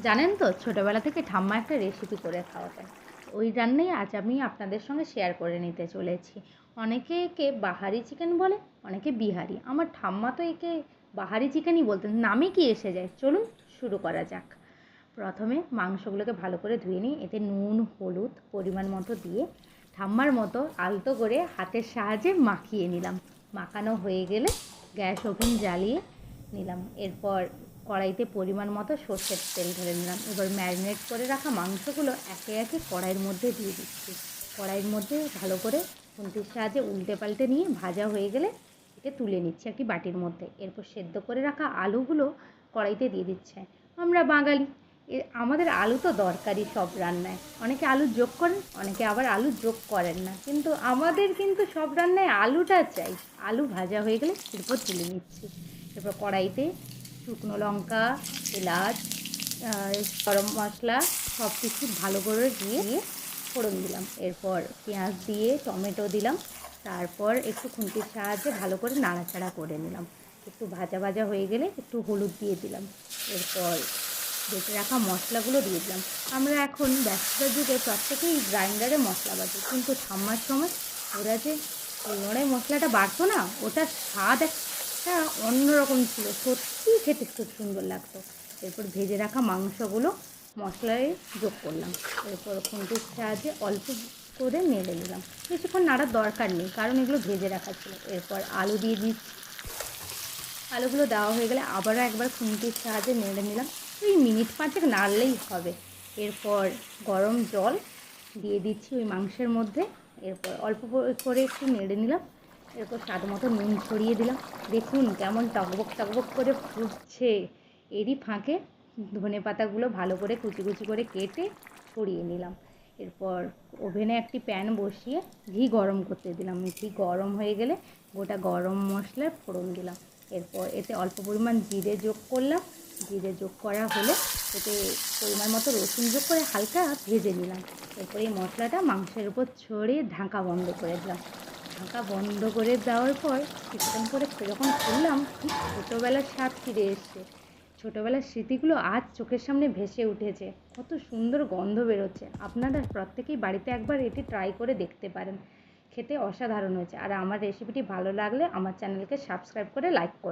জানেন তো, ছোটোবেলা থেকে ঠাম্মা একটা রেসিপি করে খাওয়াতেন। ওই রান্নাই আজ আমি আপনাদের সঙ্গে শেয়ার করে নিতে চলেছি। অনেকে একে বাহারি চিকেন বলে, অনেকে বিহারি। আমার ঠাম্মা তো একে বাহারি চিকেনই বলতেন, নামে কি এসে যায়। চলুন শুরু করা যাক। প্রথমে মাংসগুলোকে ভালো করে ধুয়ে নিই, এতে নুন হলুদ পরিমাণ মতো দিয়ে ঠাম্মার মতো আলতো করে হাতের সাহায্যে মাখিয়ে নিলাম। মাখানো হয়ে গেলে গ্যাস ওভেন জ্বালিয়ে নিলাম। এরপর কড়াইতে পরিমাণ মতো সর্ষের তেল ঢেলে নিলাম। এবার ম্যারিনেট করে রাখা মাংসগুলো একে একে কড়াইয়ের মধ্যে দিয়ে দিচ্ছি। কড়াইয়ের মধ্যে ভালো করে খুন্তির সাহায্যে উল্টে পাল্টে নিয়ে ভাজা হয়ে গেলে একে তুলে নিচ্ছি একটি বাটির মধ্যে। এরপর সেদ্ধ করে রাখা আলুগুলো কড়াইতে দিয়ে দিচ্ছে। আমরা বাঙালি, আমাদের আলু তো দরকারি সব রান্নায়। অনেকে আলু যোগ করেন, অনেকে আবার আলু যোগ করেন না, কিন্তু আমাদের কিন্তু সব রান্নায় আলুটা চাই। আলু ভাজা হয়ে গেলে এরপর তুলে নিচ্ছি। এরপর কড়াইতে শুকনো লঙ্কা, এলাচ, গরম মশলা সব কিছু ভালো করে দিয়ে ফোড়ন দিলাম। এরপর পেঁয়াজ দিয়ে টমেটো দিলাম। তারপর একটু খুন্তির সাহায্যে ভালো করে নাড়াচাড়া করে নিলাম। একটু ভাজা ভাজা হয়ে গেলে একটু হলুদ দিয়ে দিলাম। এরপর বেটে রাখা মশলাগুলো দিয়ে দিলাম। আমরা এখন ব্যস্ততার যুগে প্রত্যেকেই গ্রাইন্ডারে মশলা বাটি, কিন্তু ঠাম্মার সময় ওরা যে শিলনোড়ায় মশলাটা বাটতো না, ওটার স্বাদ একটা অন্যরকম ছিল। সত্যিই খেতে খুব সুন্দর লাগতো। এরপর ভেজে রাখা মাংসগুলো মশলায় যোগ করলাম। এরপর খুন্তির সাহায্যে অল্প করে নেড়ে নিলাম। বেশিক্ষণ নাড়ার দরকার নেই, কারণ এগুলো ভেজে রাখা ছিল। এরপর আলু দিয়ে দিচ্ছি। আলুগুলো দেওয়া হয়ে গেলে আবারও একবার খুন্তির সাহায্যে নেড়ে নিলাম। ওই মিনিট 5 নাড়লেই হবে। এরপর গরম জল দিয়ে দিচ্ছি ওই মাংসের মধ্যে। এরপর অল্প করে একটু নেড়ে নিলাম। এরপর স্বাদ মতো নুন ছড়িয়ে দিলাম। দেখুন কেমন টকবক টকবক করে ফুটছে। এরই ফাঁকে ধনে পাতাগুলো ভালো করে কুচি কুচি করে কেটে ছড়িয়ে নিলাম। এরপর ওভেনে একটি প্যান বসিয়ে ঘি গরম করতে দিলাম। ঘি গরম হয়ে গেলে গোটা গরম মশলার ফোড়ন দিলাম। এরপর এতে অল্প পরিমাণ জিরে যোগ করলাম। জিরে যোগ করা হলে এতে পরিমাণ মতো রসুন যোগ করে হালকা ভেজে নিলাম। এরপর এই মশলাটা মাংসের উপর ছড়িয়ে ঢাকা বন্ধ করে দিলাম। ঢাকা বন্ধ করে দেওয়ার পর কিছুক্ষণ পরে যখন খুললাম, ঠিক ছোটোবেলার স্বাদ ফিরে এসছে। ছোটোবেলার স্মৃতিগুলো আজ চোখের সামনে ভেসে উঠেছে। কত সুন্দর গন্ধ বেরোচ্ছে। আপনারা প্রত্যেকেই বাড়িতে একবার এটি ট্রাই করে দেখতে পারেন। খেতে অসাধারণ হয়েছে। আর আমার রেসিপিটি ভালো লাগলে আমার চ্যানেলকে সাবস্ক্রাইব করে লাইক করুন।